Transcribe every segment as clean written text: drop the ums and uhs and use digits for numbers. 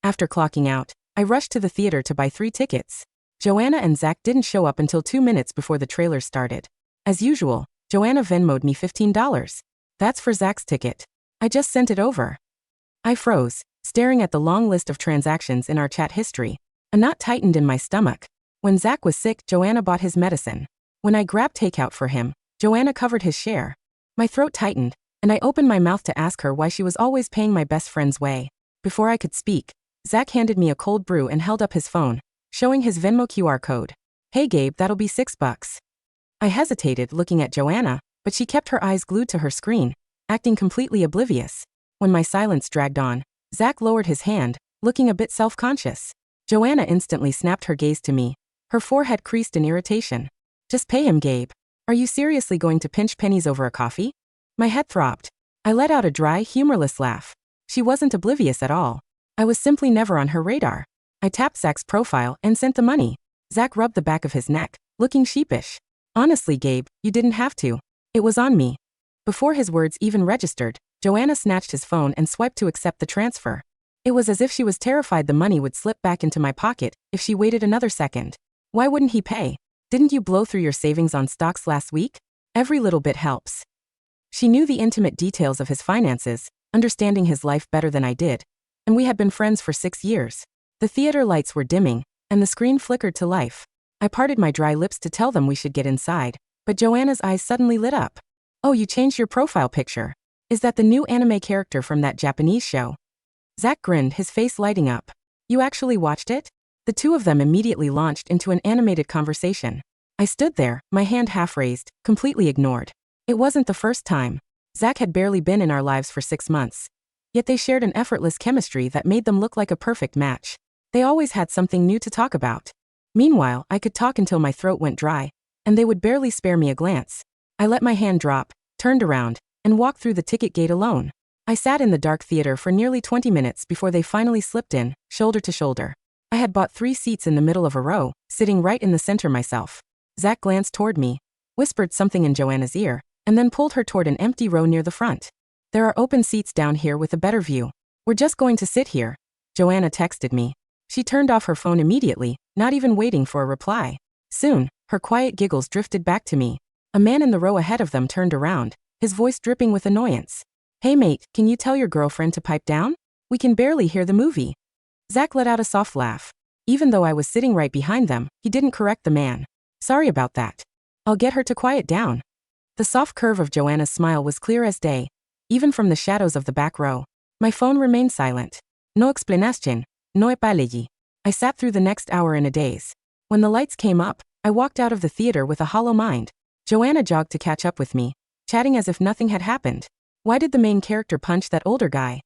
After clocking out, I rushed to the theater to buy 3 tickets. Joanna and Zack didn't show up until 2 minutes before the trailer started. As usual, Joanna Venmoed me $15. That's for Zack's ticket. I just sent it over. I froze, staring at the long list of transactions in our chat history. A knot tightened in my stomach. When Zack was sick, Joanna bought his medicine. When I grabbed takeout for him, Joanna covered his share. My throat tightened, and I opened my mouth to ask her why she was always paying my best friend's way. Before I could speak, Zack handed me a cold brew and held up his phone, showing his Venmo QR code. "Hey Gabe, that'll be $6. I hesitated, looking at Joanna, but she kept her eyes glued to her screen, acting completely oblivious. When my silence dragged on, Zack lowered his hand, looking a bit self-conscious. Joanna instantly snapped her gaze to me. Her forehead creased in irritation. "Just pay him, Gabe. Are you seriously going to pinch pennies over a coffee?" My head throbbed. I let out a dry, humorless laugh. She wasn't oblivious at all. I was simply never on her radar. I tapped Zack's profile and sent the money. Zack rubbed the back of his neck, looking sheepish. "Honestly, Gabe, you didn't have to. It was on me." Before his words even registered, Joanna snatched his phone and swiped to accept the transfer. It was as if she was terrified the money would slip back into my pocket if she waited another second. "Why wouldn't he pay? Didn't you blow through your savings on stocks last week? Every little bit helps." She knew the intimate details of his finances, understanding his life better than I did. And we had been friends for 6 years. The theater lights were dimming, and the screen flickered to life. I parted my dry lips to tell them we should get inside, but Joanna's eyes suddenly lit up. "Oh, you changed your profile picture. Is that the new anime character from that Japanese show?" Zack grinned, his face lighting up. "You actually watched it?" The two of them immediately launched into an animated conversation. I stood there, my hand half raised, completely ignored. It wasn't the first time. Zack had barely been in our lives for 6 months. Yet they shared an effortless chemistry that made them look like a perfect match. They always had something new to talk about. Meanwhile, I could talk until my throat went dry, and they would barely spare me a glance. I let my hand drop, turned around, and walked through the ticket gate alone. I sat in the dark theater for nearly 20 minutes before they finally slipped in, shoulder to shoulder. I had bought 3 seats in the middle of a row, sitting right in the center myself. Zack glanced toward me, whispered something in Joanna's ear, and then pulled her toward an empty row near the front. "There are open seats down here with a better view. We're just going to sit here," Joanna texted me. She turned off her phone immediately, not even waiting for a reply. Soon, her quiet giggles drifted back to me. A man in the row ahead of them turned around, his voice dripping with annoyance. "Hey mate, can you tell your girlfriend to pipe down? We can barely hear the movie." Zack let out a soft laugh. Even though I was sitting right behind them, he didn't correct the man. "Sorry about that. I'll get her to quiet down." The soft curve of Joanna's smile was clear as day, even from the shadows of the back row. My phone remained silent. No explanation, no apology. I sat through the next hour in a daze. When the lights came up, I walked out of the theater with a hollow mind. Joanna jogged to catch up with me, chatting as if nothing had happened. Why did the main character punch that older guy?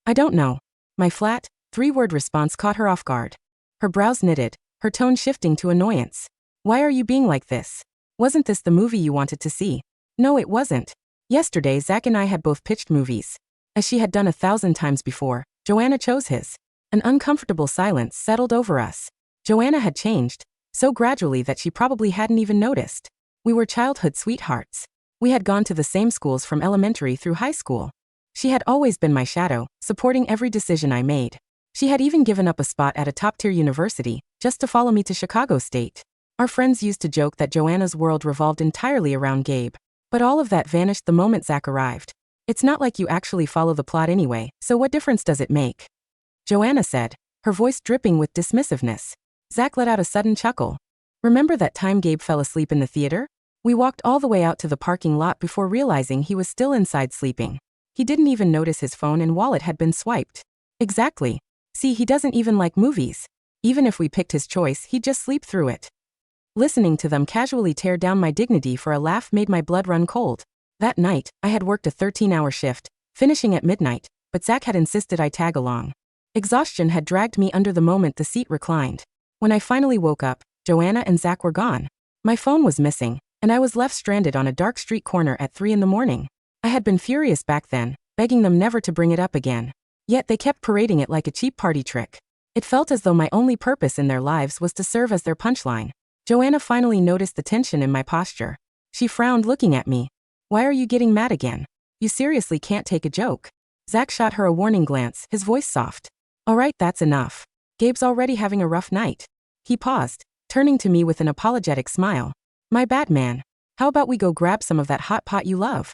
"I don't know." My flat, 3-word response caught her off guard. Her brows knitted, her tone shifting to annoyance. "Why are you being like this? Wasn't this the movie you wanted to see?" "No, it wasn't. Yesterday, Zack and I had both pitched movies. As she had done 1,000 times before, Joanna chose his. An uncomfortable silence settled over us. Joanna had changed, so gradually that she probably hadn't even noticed. We were childhood sweethearts. We had gone to the same schools from elementary through high school. She had always been my shadow, supporting every decision I made. She had even given up a spot at a top-tier university, just to follow me to Chicago State. Our friends used to joke that Joanna's world revolved entirely around Gabe. But all of that vanished the moment Zack arrived. "It's not like you actually follow the plot anyway, so what difference does it make?" Joanna said, her voice dripping with dismissiveness. Zack let out a sudden chuckle. "Remember that time Gabe fell asleep in the theater? We walked all the way out to the parking lot before realizing he was still inside sleeping. He didn't even notice his phone and wallet had been swiped." "Exactly. See, he doesn't even like movies. Even if we picked his choice, he'd just sleep through it." Listening to them casually tear down my dignity for a laugh made my blood run cold. That night, I had worked a 13-hour shift, finishing at midnight, but Zack had insisted I tag along. Exhaustion had dragged me under the moment the seat reclined. When I finally woke up, Joanna and Zack were gone. My phone was missing, and I was left stranded on a dark street corner at 3 in the morning. I had been furious back then, begging them never to bring it up again. Yet they kept parading it like a cheap party trick. It felt as though my only purpose in their lives was to serve as their punchline. Joanna finally noticed the tension in my posture. She frowned, looking at me. "Why are you getting mad again? You seriously can't take a joke." Zack shot her a warning glance, his voice soft. All right, that's enough. Gabe's already having a rough night. He paused, turning to me with an apologetic smile. My bad, man. How about we go grab some of that hot pot you love?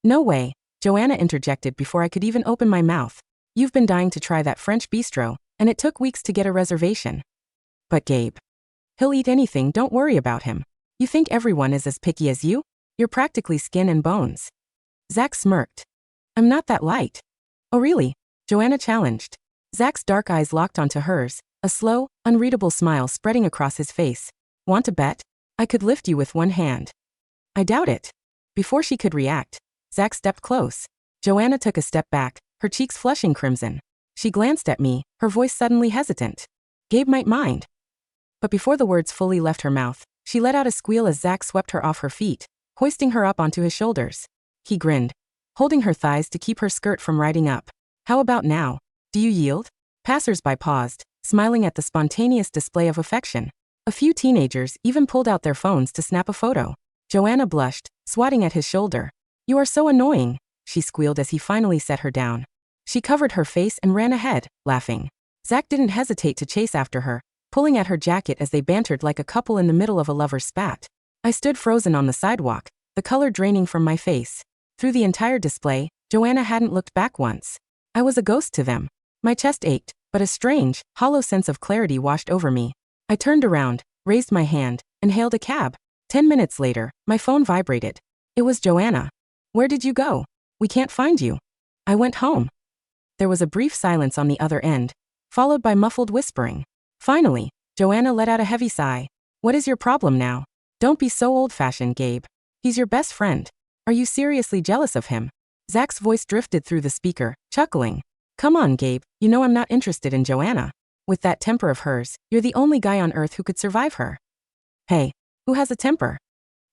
No way, Joanna interjected before I could even open my mouth. You've been dying to try that French bistro, and it took weeks to get a reservation. But Gabe. He'll eat anything, don't worry about him. You think everyone is as picky as you? You're practically skin and bones. Zack smirked. I'm not that light. Oh really? Joanna challenged. Zack's dark eyes locked onto hers, a slow, unreadable smile spreading across his face. Want to bet? I could lift you with one hand. I doubt it. Before she could react, Zack stepped close. Joanna took a step back, her cheeks flushing crimson. She glanced at me, her voice suddenly hesitant. Gabe might mind. But before the words fully left her mouth, she let out a squeal as Zack swept her off her feet, hoisting her up onto his shoulders. He grinned, holding her thighs to keep her skirt from riding up. How about now? Do you yield? Passers-by paused, smiling at the spontaneous display of affection. A few teenagers even pulled out their phones to snap a photo. Joanna blushed, swatting at his shoulder. You are so annoying, she squealed as he finally set her down. She covered her face and ran ahead, laughing. Zack didn't hesitate to chase after her, pulling at her jacket as they bantered like a couple in the middle of a lover's spat. I stood frozen on the sidewalk, the color draining from my face. Through the entire display, Joanna hadn't looked back once. I was a ghost to them. My chest ached, but a strange, hollow sense of clarity washed over me. I turned around, raised my hand, and hailed a cab. 10 minutes later, my phone vibrated. It was Joanna. Where did you go? We can't find you. I went home. There was a brief silence on the other end, followed by muffled whispering. Finally, Joanna let out a heavy sigh. What is your problem now? Don't be so old-fashioned, Gabe. He's your best friend. Are you seriously jealous of him? Zack's voice drifted through the speaker, chuckling. Come on, Gabe, you know I'm not interested in Joanna. With that temper of hers, you're the only guy on earth who could survive her. Hey, who has a temper?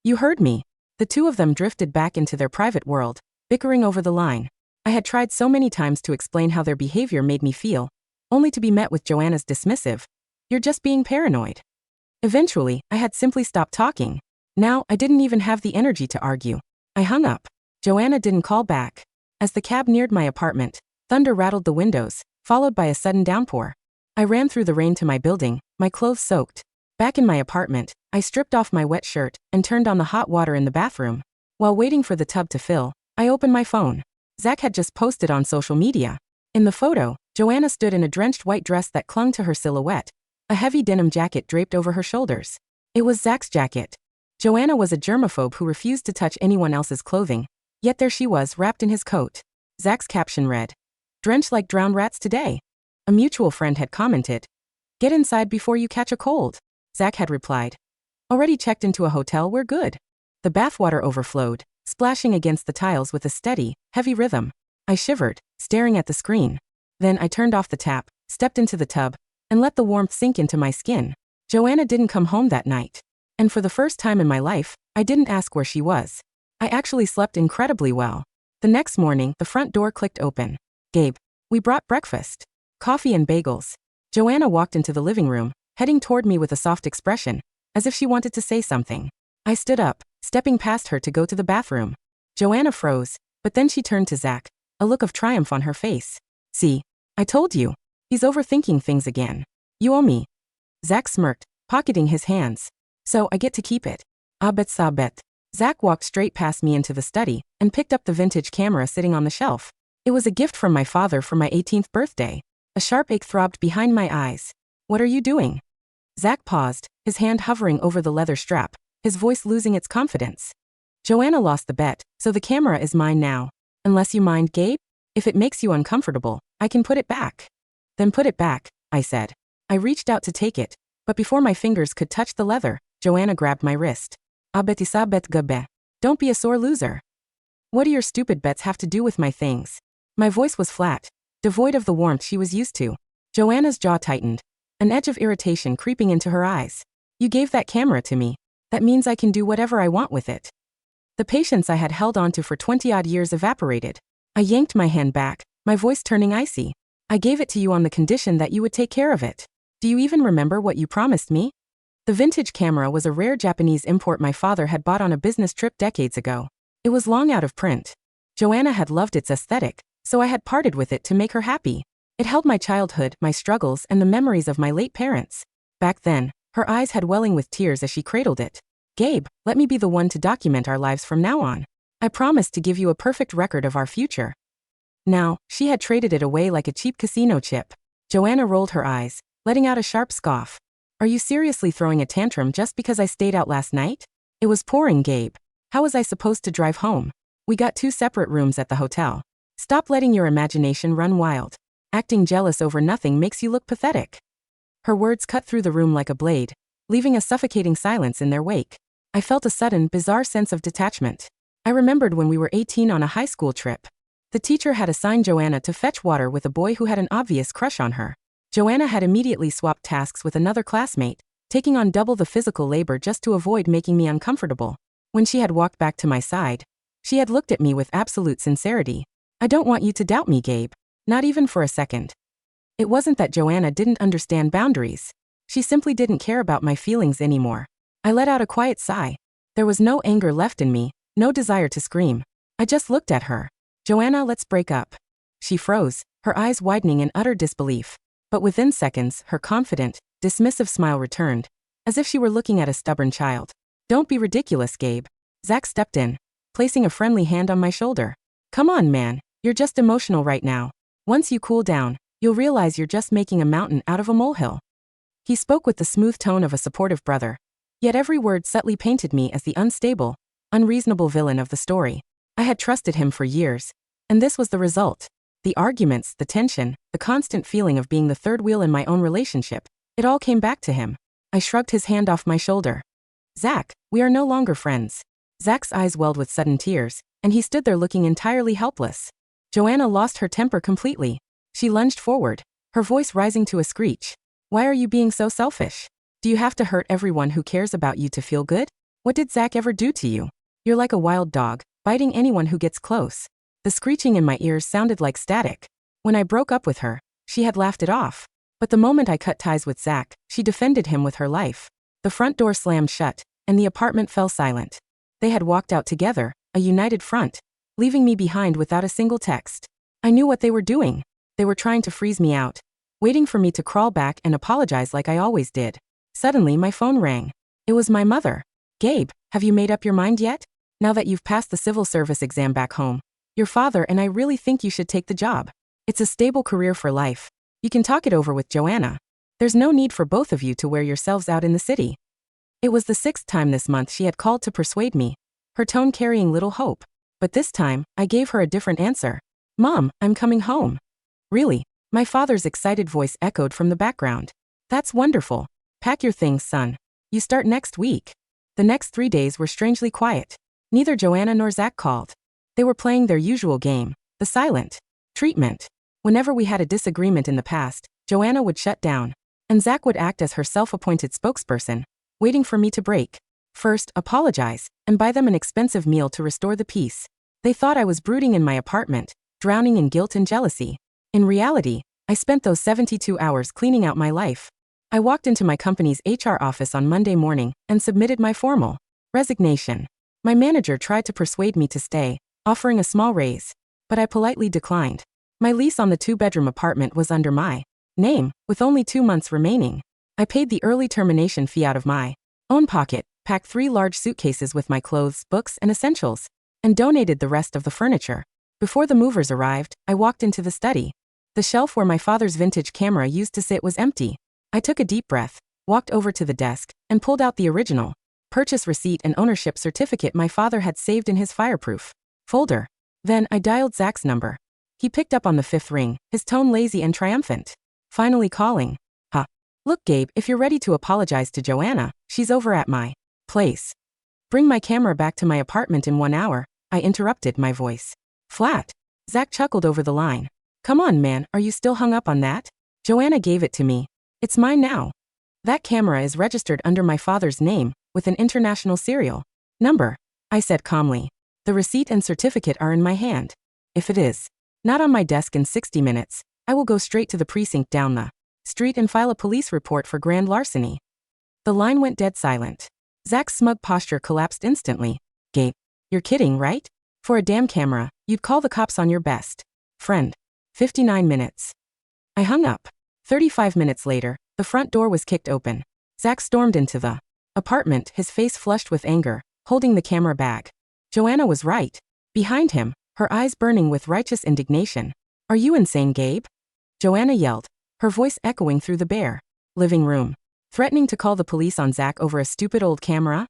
You heard me. The two of them drifted back into their private world, bickering over the line. I had tried so many times to explain how their behavior made me feel, only to be met with Joanna's dismissive. You're just being paranoid. Eventually, I had simply stopped talking. Now, I didn't even have the energy to argue. I hung up. Joanna didn't call back. As the cab neared my apartment, thunder rattled the windows, followed by a sudden downpour. I ran through the rain to my building, my clothes soaked. Back in my apartment, I stripped off my wet shirt and turned on the hot water in the bathroom. While waiting for the tub to fill, I opened my phone. Zack had just posted on social media. In the photo, Joanna stood in a drenched white dress that clung to her silhouette, a heavy denim jacket draped over her shoulders. It was Zack's jacket. Joanna was a germaphobe who refused to touch anyone else's clothing, yet there she was wrapped in his coat. Zack's caption read, "Drenched like drowned rats today." A mutual friend had commented, "Get inside before you catch a cold." Zack had replied, "Already checked into a hotel, we're good." The bathwater overflowed, splashing against the tiles with a steady, heavy rhythm. I shivered, staring at the screen. Then I turned off the tap, stepped into the tub, and let the warmth sink into my skin. Joanna didn't come home that night. And for the first time in my life, I didn't ask where she was. I actually slept incredibly well. The next morning, the front door clicked open. "Gabe, we brought breakfast. Coffee and bagels." Joanna walked into the living room, heading toward me with a soft expression, as if she wanted to say something. I stood up, stepping past her to go to the bathroom. Joanna froze, but then she turned to Zack, a look of triumph on her face. "See, I told you. He's overthinking things again. You owe me." Zack smirked, pocketing his hands. "So I get to keep it." "Ah bet ça bet." Zack walked straight past me into the study and picked up the vintage camera sitting on the shelf. It was a gift from my father for my 18th birthday. A sharp ache throbbed behind my eyes. "What are you doing?" Zack paused, his hand hovering over the leather strap, his voice losing its confidence. "Joanna lost the bet, so the camera is mine now. Unless you mind, Gabe? If it makes you uncomfortable, I can put it back." "Then put it back," I said. I reached out to take it, but before my fingers could touch the leather, Joanna grabbed my wrist. "Ah bet isa bet gabe. Don't be a sore loser." "What do your stupid bets have to do with my things?" My voice was flat, devoid of the warmth she was used to. Joanna's jaw tightened, an edge of irritation creeping into her eyes. "You gave that camera to me. That means I can do whatever I want with it." The patience I had held onto for 20-odd years evaporated. I yanked my hand back, my voice turning icy. "I gave it to you on the condition that you would take care of it. Do you even remember what you promised me?" The vintage camera was a rare Japanese import my father had bought on a business trip decades ago. It was long out of print. Joanna had loved its aesthetic, so I had parted with it to make her happy. It held my childhood, my struggles, and the memories of my late parents. Back then, her eyes had welling with tears as she cradled it. Gabe, let me be the one to document our lives from now on. I promise to give you a perfect record of our future. Now, she had traded it away like a cheap casino chip. Joanna rolled her eyes, letting out a sharp scoff. Are you seriously throwing a tantrum just because I stayed out last night? It was pouring, Gabe. How was I supposed to drive home? We got 2 separate rooms at the hotel. Stop letting your imagination run wild. Acting jealous over nothing makes you look pathetic. Her words cut through the room like a blade, leaving a suffocating silence in their wake. I felt a sudden, bizarre sense of detachment. I remembered when we were 18 on a high school trip. The teacher had assigned Joanna to fetch water with a boy who had an obvious crush on her. Joanna had immediately swapped tasks with another classmate, taking on double the physical labor just to avoid making me uncomfortable. When she had walked back to my side, she had looked at me with absolute sincerity. I don't want you to doubt me, Gabe. Not even for a second. It wasn't that Joanna didn't understand boundaries. She simply didn't care about my feelings anymore. I let out a quiet sigh. There was no anger left in me, no desire to scream. I just looked at her. Joanna, let's break up. She froze, her eyes widening in utter disbelief. But within seconds, her confident, dismissive smile returned, as if she were looking at a stubborn child. Don't be ridiculous, Gabe. Zack stepped in, placing a friendly hand on my shoulder. Come on, man, you're just emotional right now. Once you cool down, you'll realize you're just making a mountain out of a molehill. He spoke with the smooth tone of a supportive brother, yet every word subtly painted me as the unstable, unreasonable villain of the story. I had trusted him for years, and this was the result. The arguments, the tension, the constant feeling of being the third wheel in my own relationship, it all came back to him. I shrugged his hand off my shoulder. Zack, we are no longer friends. Zack's eyes welled with sudden tears, and he stood there looking entirely helpless. Joanna lost her temper completely. She lunged forward, her voice rising to a screech. Why are you being so selfish? Do you have to hurt everyone who cares about you to feel good? What did Zack ever do to you? You're like a wild dog, biting anyone who gets close. The screeching in my ears sounded like static. When I broke up with her, she had laughed it off. But the moment I cut ties with Zack, she defended him with her life. The front door slammed shut, and the apartment fell silent. They had walked out together, a united front, leaving me behind without a single text. I knew what they were doing. They were trying to freeze me out, waiting for me to crawl back and apologize like I always did. Suddenly, my phone rang. It was my mother. Gabe, have you made up your mind yet? Now that you've passed the civil service exam back home, your father and I really think you should take the job. It's a stable career for life. You can talk it over with Joanna. There's no need for both of you to wear yourselves out in the city. It was the 6th time this month she had called to persuade me, her tone carrying little hope. But this time, I gave her a different answer. Mom, I'm coming home. Really? My father's excited voice echoed from the background. That's wonderful. Pack your things, son. You start next week. The next 3 days were strangely quiet. Neither Joanna nor Zack called. They were playing their usual game, the silent treatment. Whenever we had a disagreement in the past, Joanna would shut down, and Zack would act as her self-appointed spokesperson, waiting for me to break. First, apologize, and buy them an expensive meal to restore the peace. They thought I was brooding in my apartment, drowning in guilt and jealousy. In reality, I spent those 72 hours cleaning out my life. I walked into my company's HR office on Monday morning and submitted my formal resignation. My manager tried to persuade me to stay, offering a small raise, but I politely declined. My lease on the 2-bedroom apartment was under my name, with only 2 months remaining. I paid the early termination fee out of my own pocket, packed 3 large suitcases with my clothes, books, and essentials, and donated the rest of the furniture. Before the movers arrived, I walked into the study. The shelf where my father's vintage camera used to sit was empty. I took a deep breath, walked over to the desk, and pulled out the original purchase receipt and ownership certificate my father had saved in his fireproof folder. Then I dialed Zack's number. He picked up on the 5th ring, his tone lazy and triumphant. Finally calling. Huh. Look, Gabe, if you're ready to apologize to Joanna, she's over at my place. Bring my camera back to my apartment in 1 hour, I interrupted, my voice flat. Zack chuckled over the line. Come on, man, are you still hung up on that? Joanna gave it to me. It's mine now. That camera is registered under my father's name, with an international serial number, I said calmly. The receipt and certificate are in my hand. If it is not on my desk in 60 minutes, I will go straight to the precinct down the street and file a police report for grand larceny. The line went dead silent. Zack's smug posture collapsed instantly. Gabe, you're kidding, right? For a damn camera, you'd call the cops on your best friend. 59 minutes. I hung up. 35 minutes later, the front door was kicked open. Zack stormed into the apartment, his face flushed with anger, holding the camera bag. Joanna was right. Behind him, her eyes burning with righteous indignation. Are you insane, Gabe? Joanna yelled, her voice echoing through the bare living room. Threatening to call the police on Zack over a stupid old camera?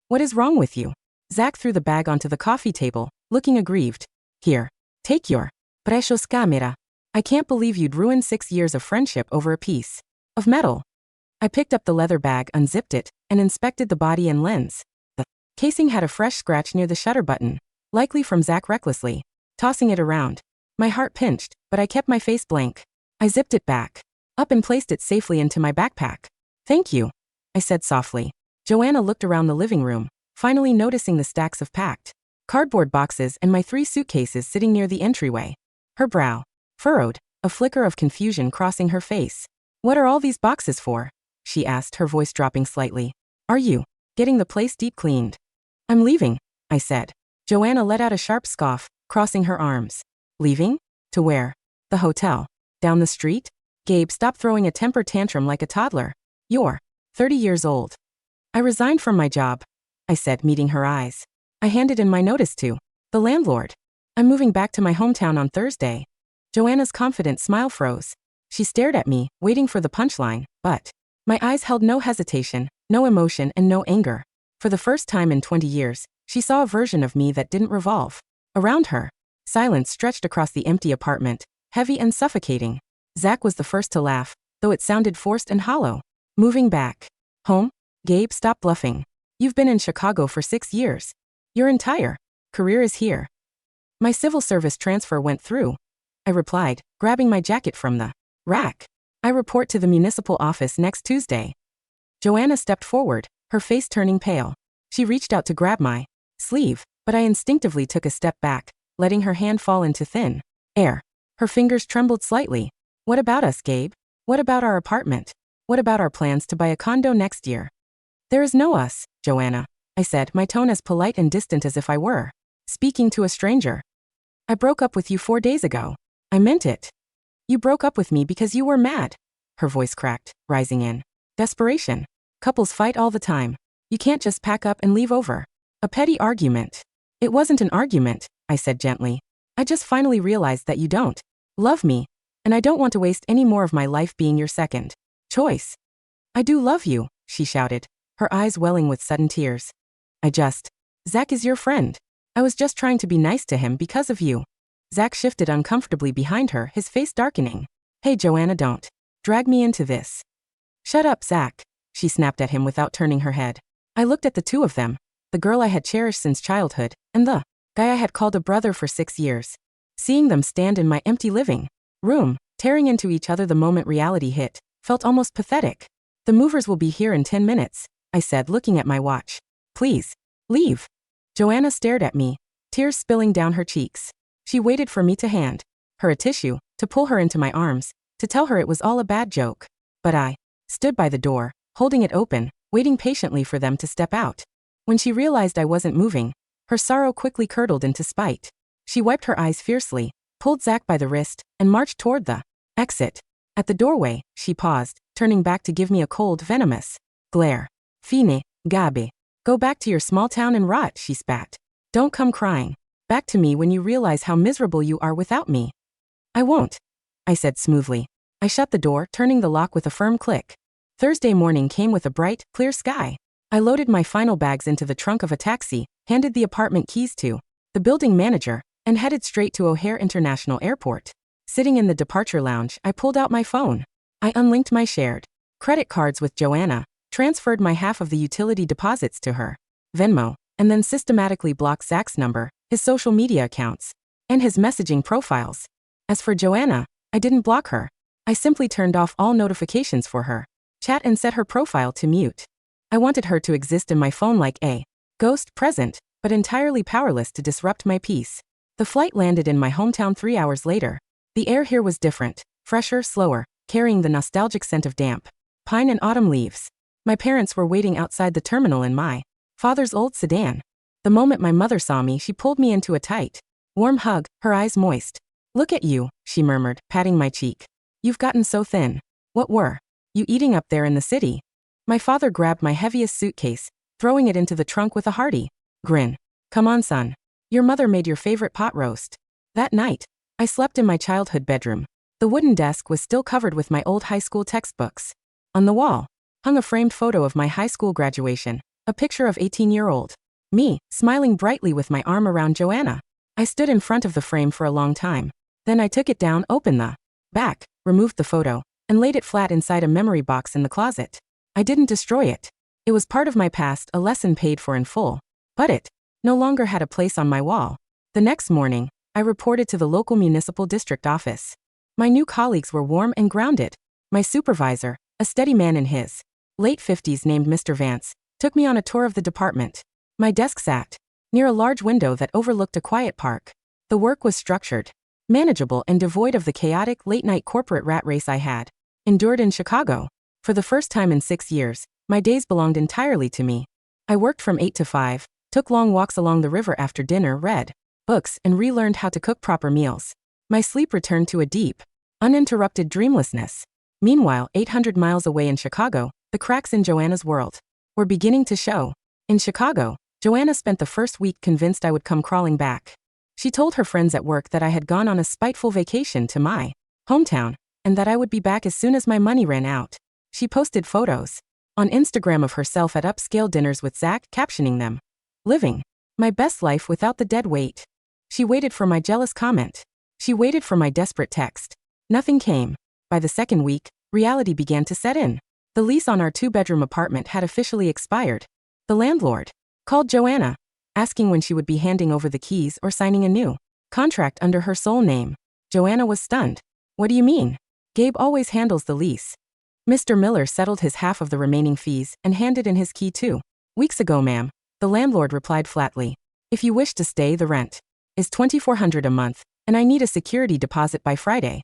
What is wrong with you? Zack threw the bag onto the coffee table, looking aggrieved. Here, take your precious camera. I can't believe you'd ruin 6 years of friendship over a piece of metal. I picked up the leather bag, unzipped it, and inspected the body and lens. The casing had a fresh scratch near the shutter button, likely from Zack recklessly tossing it around. My heart pinched, but I kept my face blank. I zipped it back up and placed it safely into my backpack. Thank you, I said softly. Joanna looked around the living room, finally noticing the stacks of packed cardboard boxes and my 3 suitcases sitting near the entryway. Her brow furrowed, a flicker of confusion crossing her face. What are all these boxes for? She asked, her voice dropping slightly. Are you getting the place deep cleaned? I'm leaving, I said. Joanna let out a sharp scoff, crossing her arms. Leaving? To where? The hotel. Down the street? Gabe, stop throwing a temper tantrum like a toddler. You're 30 years old. I resigned from my job, I said, meeting her eyes. I handed in my notice to the landlord. I'm moving back to my hometown on Thursday. Joanna's confident smile froze. She stared at me, waiting for the punchline, but my eyes held no hesitation, no emotion, and no anger. For the first time in 20 years, she saw a version of me that didn't revolve around her. Silence stretched across the empty apartment, heavy and suffocating. Zack was the first to laugh, though it sounded forced and hollow. Moving back home? Gabe, stop bluffing. You've been in Chicago for 6 years. Your entire career is here. My civil service transfer went through, I replied, grabbing my jacket from the rack. I report to the municipal office next Tuesday. Joanna stepped forward, her face turning pale. She reached out to grab my sleeve, but I instinctively took a step back, letting her hand fall into thin air. Her fingers trembled slightly. What about us, Gabe? What about our apartment? What about our plans to buy a condo next year? There is no us, Joanna, I said, my tone as polite and distant as if I were speaking to a stranger. I broke up with you 4 days ago. I meant it. You broke up with me because you were mad. Her voice cracked, rising in desperation. Couples fight all the time. You can't just pack up and leave over a petty argument. It wasn't an argument, I said gently. I just finally realized that you don't love me, and I don't want to waste any more of my life being your second choice. I do love you, she shouted, her eyes welling with sudden tears. Zack is your friend. I was just trying to be nice to him because of you. Zack shifted uncomfortably behind her, his face darkening. Hey Joanna, don't drag me into this. Shut up, Zack, she snapped at him without turning her head. I looked at the two of them, the girl I had cherished since childhood, and the guy I had called a brother for 6 years. Seeing them stand in my empty living room, tearing into each other the moment reality hit, felt almost pathetic. The movers will be here in 10 minutes, I said, looking at my watch. Please, leave. Joanna stared at me, tears spilling down her cheeks. She waited for me to hand her a tissue, to pull her into my arms, to tell her it was all a bad joke. But I stood by the door, holding it open, waiting patiently for them to step out. When she realized I wasn't moving, her sorrow quickly curdled into spite. She wiped her eyes fiercely, pulled Zack by the wrist, and marched toward the exit. At the doorway, she paused, turning back to give me a cold, venomous glare. Fine, Gabe. Go back to your small town and rot, she spat. Don't come crying back to me when you realize how miserable you are without me. I won't, I said smoothly. I shut the door, turning the lock with a firm click. Thursday morning came with a bright, clear sky. I loaded my final bags into the trunk of a taxi, handed the apartment keys to the building manager, and headed straight to O'Hare International Airport. Sitting in the departure lounge, I pulled out my phone. I unlinked my shared credit cards with Joanna, transferred my half of the utility deposits to her Venmo, and then systematically blocked Zack's number, his social media accounts, and his messaging profiles. As for Joanna, I didn't block her. I simply turned off all notifications for her chat and set her profile to mute. I wanted her to exist in my phone like a ghost, present, but entirely powerless to disrupt my peace. The flight landed in my hometown 3 hours later. The air here was different, fresher, slower, carrying the nostalgic scent of damp pine and autumn leaves. My parents were waiting outside the terminal in my father's old sedan. The moment my mother saw me, she pulled me into a tight, warm hug, her eyes moist. Look at you, she murmured, patting my cheek. You've gotten so thin. What were you eating up there in the city? My father grabbed my heaviest suitcase, throwing it into the trunk with a hearty grin. Come on, son. Your mother made your favorite pot roast. That night, I slept in my childhood bedroom. The wooden desk was still covered with my old high school textbooks. On the wall hung a framed photo of my high school graduation, a picture of 18-year-old me, smiling brightly with my arm around Joanna. I stood in front of the frame for a long time. Then I took it down, opened the back, removed the photo, and laid it flat inside a memory box in the closet. I didn't destroy it. It was part of my past, a lesson paid for in full. But it no longer had a place on my wall. The next morning, I reported to the local municipal district office. My new colleagues were warm and grounded. My supervisor, a steady man in his late 50s named Mr. Vance, took me on a tour of the department. My desk sat near a large window that overlooked a quiet park. The work was structured, manageable, and devoid of the chaotic late-night corporate rat race I had endured in Chicago. For the first time in 6 years, my days belonged entirely to me. I worked from 8 to 5, took long walks along the river after dinner, read books, and relearned how to cook proper meals. My sleep returned to a deep, uninterrupted dreamlessness. Meanwhile, 800 miles away in Chicago, the cracks in Joanna's world were beginning to show. In Chicago, Joanna spent the first week convinced I would come crawling back. She told her friends at work that I had gone on a spiteful vacation to my hometown, and that I would be back as soon as my money ran out. She posted photos on Instagram of herself at upscale dinners with Zack, captioning them, "Living my best life without the dead weight." She waited for my jealous comment. She waited for my desperate text. Nothing came. By the second week, reality began to set in. The lease on our 2-bedroom apartment had officially expired. The landlord called Joanna, asking when she would be handing over the keys or signing a new contract under her sole name. Joanna was stunned. What do you mean? Gabe always handles the lease. Mr. Miller settled his half of the remaining fees and handed in his key 2 weeks ago, ma'am. The landlord replied flatly. If you wish to stay, the rent is $2,400 a month, and I need a security deposit by Friday.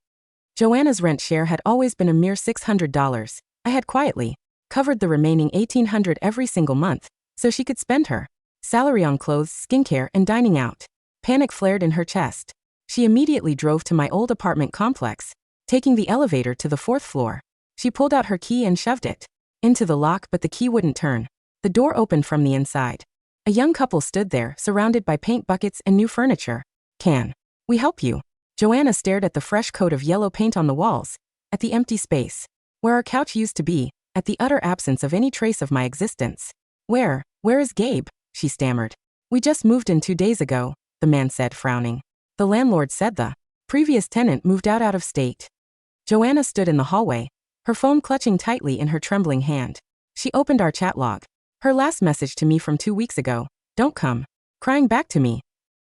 Joanna's rent share had always been a mere $600. I had quietly covered the remaining $1,800 every single month, so she could spend her salary on clothes, skincare, and dining out. Panic flared in her chest. She immediately drove to my old apartment complex, taking the elevator to the 4th floor. She pulled out her key and shoved it into the lock, but the key wouldn't turn. The door opened from the inside. A young couple stood there, surrounded by paint buckets and new furniture. Can we help you? Joanna stared at the fresh coat of yellow paint on the walls, at the empty space where our couch used to be, at the utter absence of any trace of my existence. Where is Gabe? She stammered. We just moved in 2 days ago, the man said, frowning. The landlord said the previous tenant moved out of state. Joanna stood in the hallway, her phone clutching tightly in her trembling hand. She opened our chat log. Her last message to me from 2 weeks ago, "Don't come crying back to me,"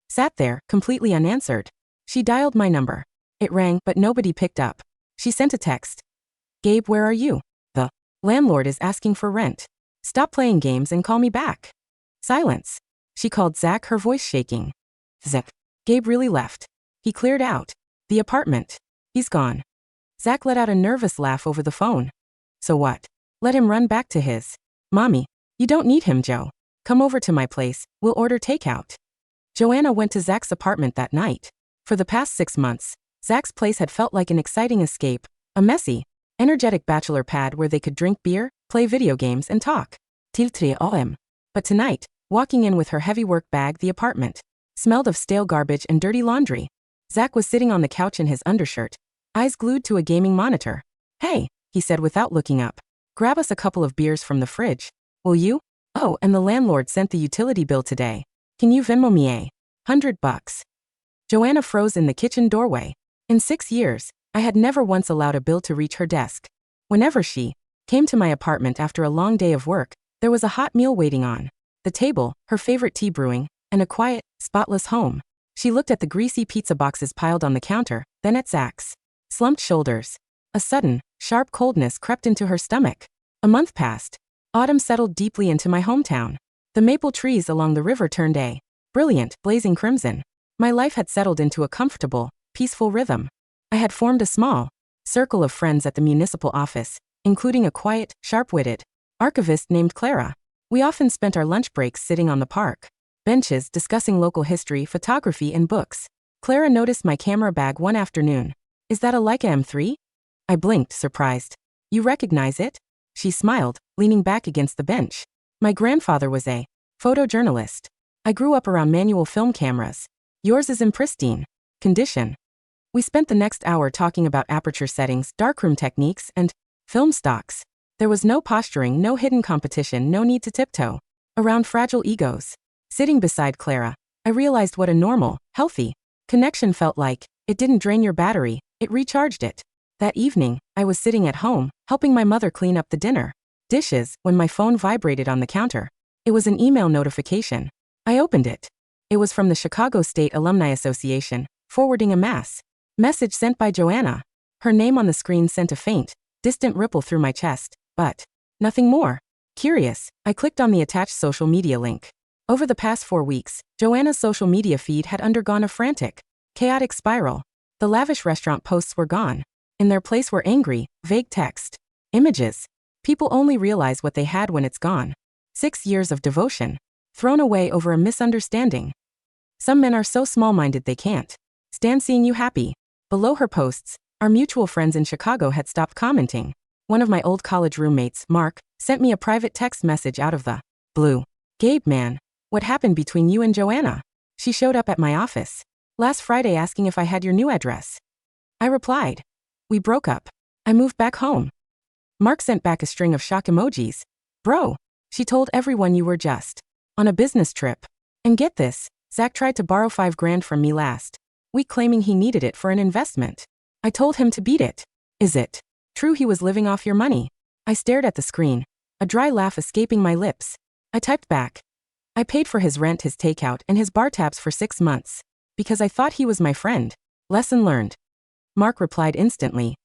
sat there, completely unanswered. She dialed my number. It rang, but nobody picked up. She sent a text. Gabe, where are you? The landlord is asking for rent. Stop playing games and call me back. Silence. She called Zack, her voice shaking. Zack. Gabe really left. He cleared out the apartment. He's gone. Zack let out a nervous laugh over the phone. So what? Let him run back to his mommy. You don't need him, Joe. Come over to my place, we'll order takeout. Joanna went to Zack's apartment that night. For the past 6 months, Zack's place had felt like an exciting escape, a messy, energetic bachelor pad where they could drink beer, play video games, and talk till 3 a.m. But tonight, walking in with her heavy work bag, the apartment smelled of stale garbage and dirty laundry. Zack was sitting on the couch in his undershirt, eyes glued to a gaming monitor. Hey, he said without looking up. Grab us a couple of beers from the fridge. Will you? Oh, and the landlord sent the utility bill today. Can you Venmo me $100? Joanna froze in the kitchen doorway. In 6 years, I had never once allowed a bill to reach her desk. Whenever she came to my apartment after a long day of work, there was a hot meal waiting on the table, her favorite tea brewing, and a quiet, spotless home. She looked at the greasy pizza boxes piled on the counter, then at Zack's slumped shoulders. A sudden, sharp coldness crept into her stomach. A month passed. Autumn settled deeply into my hometown. The maple trees along the river turned a brilliant, blazing crimson. My life had settled into a comfortable, peaceful rhythm. I had formed a small circle of friends at the municipal office, including a quiet, sharp-witted archivist named Clara. We often spent our lunch breaks sitting on the park benches discussing local history, photography, and books. Clara noticed my camera bag one afternoon. Is that a Leica M3? I blinked, surprised. You recognize it? She smiled, leaning back against the bench. My grandfather was a photojournalist. I grew up around manual film cameras. Yours is in pristine condition. We spent the next hour talking about aperture settings, darkroom techniques, and film stocks. There was no posturing, no hidden competition, no need to tiptoe around fragile egos. Sitting beside Clara, I realized what a normal, healthy connection felt like. It didn't drain your battery, it recharged it. That evening, I was sitting at home, helping my mother clean up the dinner dishes, when my phone vibrated on the counter. It was an email notification. I opened it. It was from the Chicago State Alumni Association, forwarding a mass message sent by Joanna. Her name on the screen sent a faint, distant ripple through my chest, but nothing more. Curious, I clicked on the attached social media link. Over the past 4 weeks, Joanna's social media feed had undergone a frantic, chaotic spiral. The lavish restaurant posts were gone. In their place were angry, vague text images. People only realize what they had when it's gone. 6 years of devotion, thrown away over a misunderstanding. Some men are so small-minded they can't stand seeing you happy. Below her posts, our mutual friends in Chicago had stopped commenting. One of my old college roommates, Mark, sent me a private text message out of the blue. Gabe, man, what happened between you and Joanna? She showed up at my office last Friday asking if I had your new address. I replied, we broke up. I moved back home. Mark sent back a string of shock emojis. Bro, she told everyone you were just on a business trip. And get this, Zack tried to borrow $5,000 from me last week claiming he needed it for an investment. I told him to beat it. Is it true he was living off your money? I stared at the screen, a dry laugh escaping my lips. I typed back. I paid for his rent, his takeout, and his bar tabs for 6 months. Because I thought he was my friend. Lesson learned. Mark replied instantly.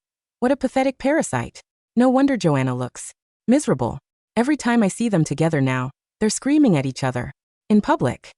What a pathetic parasite. No wonder Joanna looks miserable. Every time I see them together now, they're screaming at each other in public.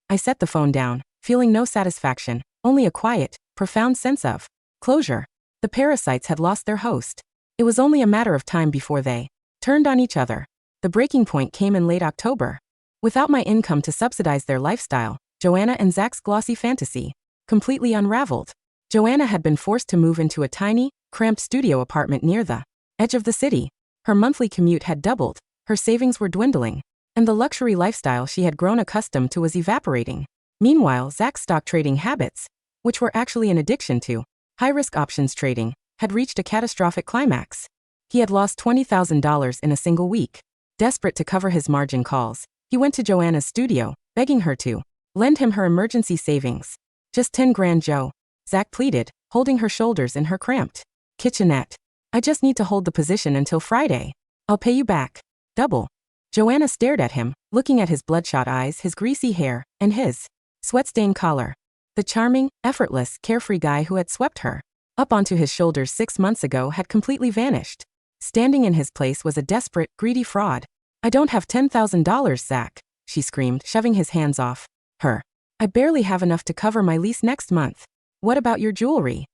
I set the phone down, feeling no satisfaction, only a quiet, profound sense of closure. The parasites had lost their host. It was only a matter of time before they turned on each other. The breaking point came in late October. Without my income to subsidize their lifestyle, Joanna and Zack's glossy fantasy completely unraveled. Joanna had been forced to move into a tiny, cramped studio apartment near the edge of the city. Her monthly commute had doubled, her savings were dwindling, and the luxury lifestyle she had grown accustomed to was evaporating. Meanwhile, Zack's stock trading habits, which were actually an addiction to high-risk options trading, had reached a catastrophic climax. He had lost $20,000 in a single week. Desperate to cover his margin calls, he went to Joanna's studio, begging her to lend him her emergency savings. Just $10,000, Joe, Zack pleaded, holding her shoulders in her cramped kitchenette. I just need to hold the position until Friday. I'll pay you back double. Joanna stared at him, looking at his bloodshot eyes, his greasy hair, and his sweat-stained collar. The charming, effortless, carefree guy who had swept her up onto his shoulders 6 months ago had completely vanished. Standing in his place was a desperate, greedy fraud. I don't have $10,000, Zack, she screamed, shoving his hands off her. I barely have enough to cover my lease next month. What about your jewelry?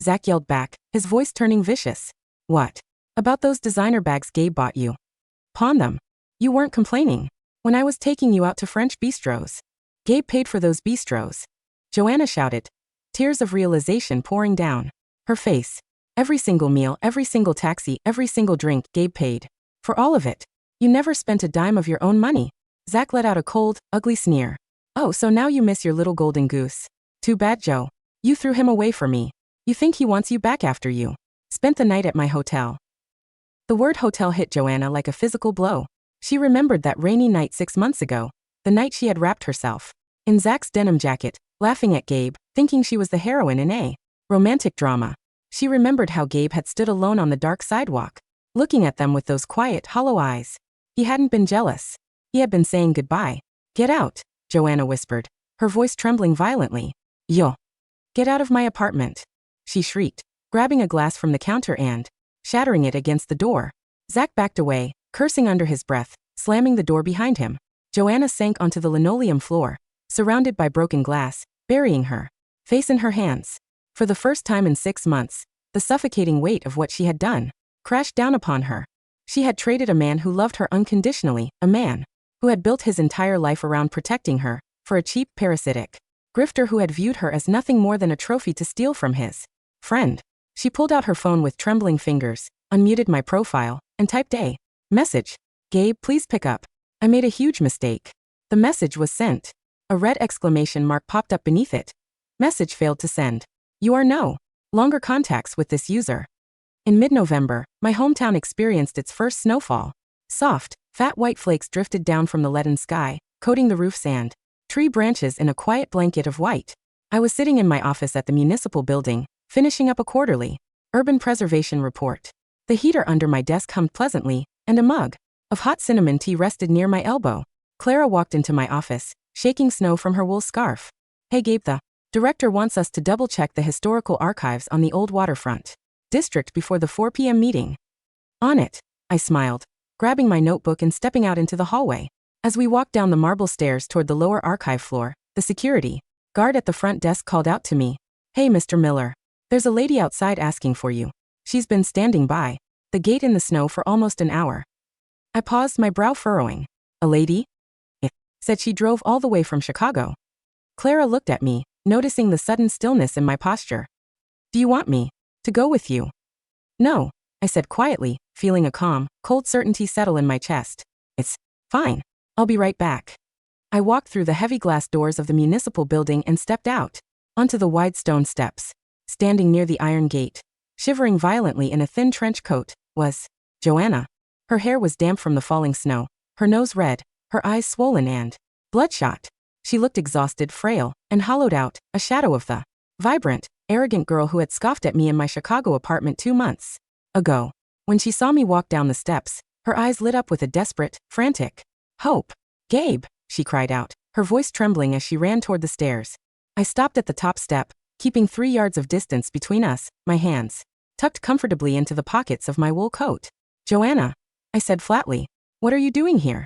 Zack yelled back, his voice turning vicious. What about those designer bags Gabe bought you? Pawn them. You weren't complaining when I was taking you out to French bistros. Gabe paid for those bistros. Joanna shouted, tears of realization pouring down her face. Every single meal, every single taxi, every single drink, Gabe paid for all of it. You never spent a dime of your own money. Zack let out a cold, ugly sneer. Oh, so now you miss your little golden goose. Too bad, Joe. You threw him away for me. You think he wants you back after you spent the night at my hotel. The word hotel hit Joanna like a physical blow. She remembered that rainy night 6 months ago, the night she had wrapped herself in Zack's denim jacket, laughing at Gabe, thinking she was the heroine in a romantic drama. She remembered how Gabe had stood alone on the dark sidewalk, looking at them with those quiet, hollow eyes. He hadn't been jealous. He had been saying goodbye. Get out, Joanna whispered, her voice trembling violently. Yo. Get out of my apartment, she shrieked, grabbing a glass from the counter and shattering it against the door. Zack backed away, cursing under his breath, slamming the door behind him. Joanna sank onto the linoleum floor, surrounded by broken glass, burying her face in her hands. For the first time in 6 months, the suffocating weight of what she had done crashed down upon her. She had traded a man who loved her unconditionally, a man who had built his entire life around protecting her, for a cheap, parasitic grifter who had viewed her as nothing more than a trophy to steal from his friend. She pulled out her phone with trembling fingers, unmuted my profile, and typed a message. Gabe, please pick up. I made a huge mistake. The message was sent. A red exclamation mark popped up beneath it. Message failed to send. You are no longer contacts with this user. In mid-November, my hometown experienced its first snowfall. Soft, fat white flakes drifted down from the leaden sky, coating the roof sand. Tree branches in a quiet blanket of white. I was sitting in my office at the municipal building, finishing up a quarterly urban preservation report. The heater under my desk hummed pleasantly, and a mug of hot cinnamon tea rested near my elbow. Clara walked into my office, shaking snow from her wool scarf. Hey Gabe, the director wants us to double-check the historical archives on the old waterfront district before the 4 p.m. meeting. On it, I smiled, grabbing my notebook and stepping out into the hallway. As we walked down the marble stairs toward the lower archive floor, the security guard at the front desk called out to me. Hey Mr. Miller, there's a lady outside asking for you. She's been standing by the gate in the snow for almost an hour. I paused, my brow furrowing. A lady? It said she drove all the way from Chicago. Clara looked at me, noticing the sudden stillness in my posture. Do you want me to go with you? No, I said quietly, feeling a calm, cold certainty settle in my chest. It's fine. I'll be right back. I walked through the heavy glass doors of the municipal building and stepped out onto the wide stone steps. Standing near the iron gate, shivering violently in a thin trench coat, was Joanna. Her hair was damp from the falling snow, her nose red, her eyes swollen and bloodshot. She looked exhausted, frail, and hollowed out, a shadow of the vibrant, arrogant girl who had scoffed at me in my Chicago apartment 2 months ago. When she saw me walk down the steps, her eyes lit up with a desperate, frantic hope. Gabe, she cried out, her voice trembling as she ran toward the stairs. I stopped at the top step, keeping 3 yards of distance between us, my hands tucked comfortably into the pockets of my wool coat. Joanna, I said flatly, what are you doing here?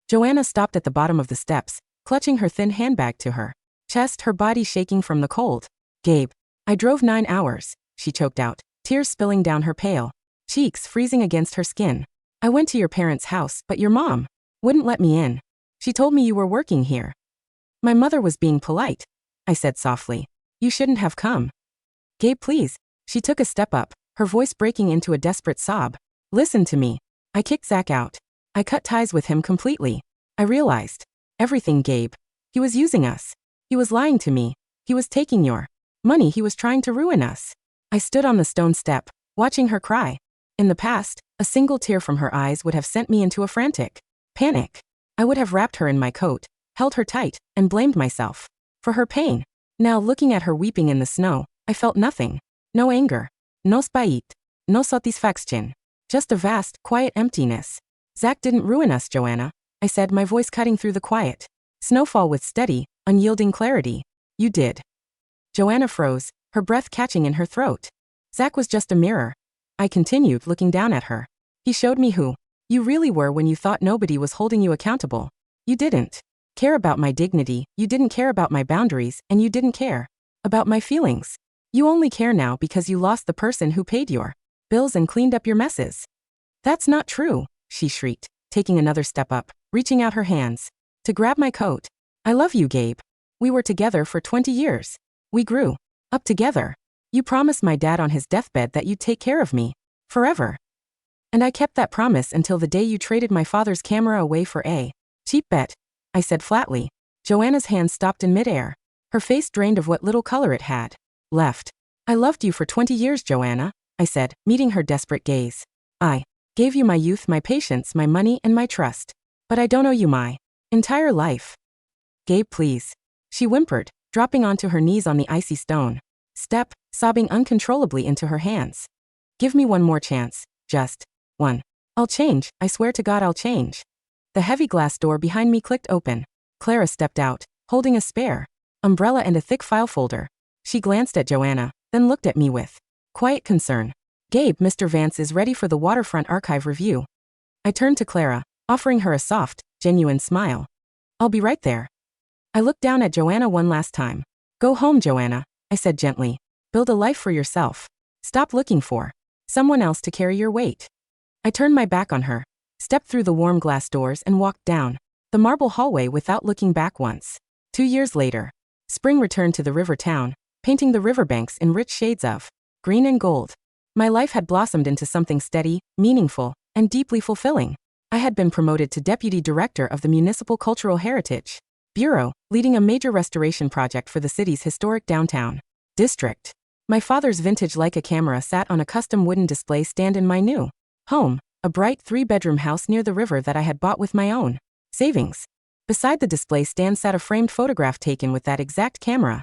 Joanna stopped at the bottom of the steps, clutching her thin handbag to her chest, her body shaking from the cold. Gabe, I drove 9 hours, she choked out, tears spilling down her pale cheeks freezing against her skin. I went to your parents' house, but your mom wouldn't let me in. She told me you were working here. My mother was being polite, I said softly. You shouldn't have come. Gabe, please. She took a step up, her voice breaking into a desperate sob. Listen to me. I kicked Zack out. I cut ties with him completely. I realized everything, Gabe. He was using us. He was lying to me. He was taking your money. He was trying to ruin us. I stood on the stone step, watching her cry. In the past, a single tear from her eyes would have sent me into a frantic panic. I would have wrapped her in my coat, held her tight, and blamed myself for her pain. Now, looking at her weeping in the snow, I felt nothing. No anger. No spite. No satisfaction. Just a vast, quiet emptiness. Zack didn't ruin us, Joanna, I said, my voice cutting through the quiet snowfall with steady, unyielding clarity. You did. Joanna froze, her breath catching in her throat. Zack was just a mirror. I continued, looking down at her. He showed me who you really were when you thought nobody was holding you accountable. You didn't care about my dignity, you didn't care about my boundaries, and you didn't care about my feelings. You only care now because you lost the person who paid your bills and cleaned up your messes. That's not true, she shrieked, taking another step up, reaching out her hands to grab my coat. I love you, Gabe. We were together for 20 years. We grew up together. You promised my dad on his deathbed that you'd take care of me forever. And I kept that promise until the day you traded my father's camera away for a cheap bet, I said flatly. Joanna's hand stopped in midair. Her face drained of what little color it had left. I loved you for 20 years, Joanna, I said, meeting her desperate gaze. I gave you my youth, my patience, my money, and my trust. But I don't owe you my entire life. Gabe, please. She whimpered, dropping onto her knees on the icy stone step, sobbing uncontrollably into her hands. Give me one more chance, just one. I'll change, I swear to God I'll change. The heavy glass door behind me clicked open. Clara stepped out, holding a spare umbrella and a thick file folder. She glanced at Joanna, then looked at me with quiet concern. Gabe, Mr. Vance is ready for the Waterfront Archive review. I turned to Clara, offering her a soft, genuine smile. I'll be right there. I looked down at Joanna one last time. Go home, Joanna, I said gently. Build a life for yourself. Stop looking for someone else to carry your weight. I turned my back on her, stepped through the warm glass doors and walked down the marble hallway without looking back once. 2 years later, spring returned to the river town, painting the riverbanks in rich shades of green and gold. My life had blossomed into something steady, meaningful, and deeply fulfilling. I had been promoted to Deputy Director of the Municipal Cultural Heritage Bureau, leading a major restoration project for the city's historic downtown district. My father's vintage Leica camera sat on a custom wooden display stand in my new home, a bright 3-bedroom house near the river that I had bought with my own savings. Beside the display stand sat a framed photograph taken with that exact camera.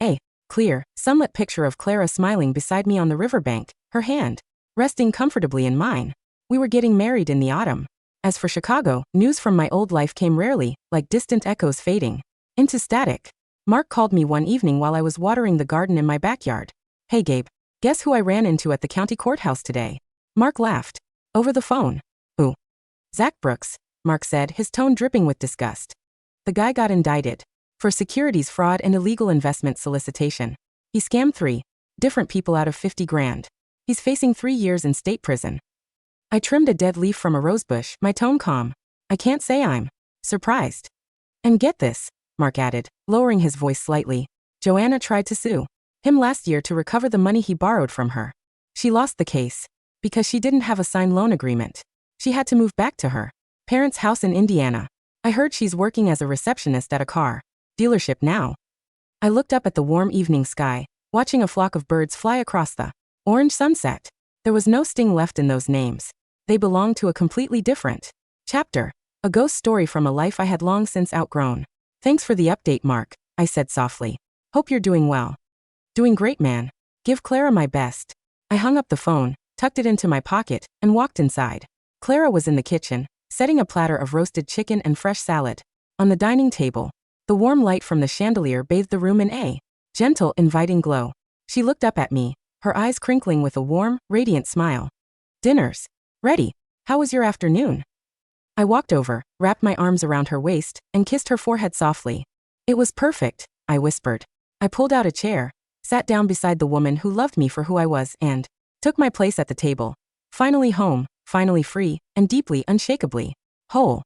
A clear, sunlit picture of Clara smiling beside me on the riverbank, her hand resting comfortably in mine. We were getting married in the autumn. As for Chicago, news from my old life came rarely, like distant echoes fading into static. Mark called me one evening while I was watering the garden in my backyard. "Hey Gabe, guess who I ran into at the county courthouse today?" Mark laughed. "Over the phone." "Who?" "Zack Brooks," Mark said, his tone dripping with disgust. "The guy got indicted for securities fraud and illegal investment solicitation. He scammed 3 different people out of 50 grand. He's facing 3 years in state prison." I trimmed a dead leaf from a rosebush, my tone calm. "I can't say I'm surprised. And get this," Mark added, lowering his voice slightly. "Joanna tried to sue him last year to recover the money he borrowed from her. She lost the case because she didn't have a signed loan agreement. She had to move back to her parents' house in Indiana. I heard she's working as a receptionist at a car dealership now." I looked up at the warm evening sky, watching a flock of birds fly across the orange sunset. There was no sting left in those names. They belonged to a completely different chapter, a ghost story from a life I had long since outgrown. "Thanks for the update, Mark," I said softly. "Hope you're doing well." "Doing great, man. Give Clara my best." I hung up the phone, tucked it into my pocket, and walked inside. Clara was in the kitchen, setting a platter of roasted chicken and fresh salad on the dining table. The warm light from the chandelier bathed the room in a gentle, inviting glow. She looked up at me, her eyes crinkling with a warm, radiant smile. "Dinner's ready. How was your afternoon?" I walked over, wrapped my arms around her waist, and kissed her forehead softly. "It was perfect," I whispered. I pulled out a chair, sat down beside the woman who loved me for who I was, and took my place at the table. Finally home, finally free, and deeply, unshakably whole.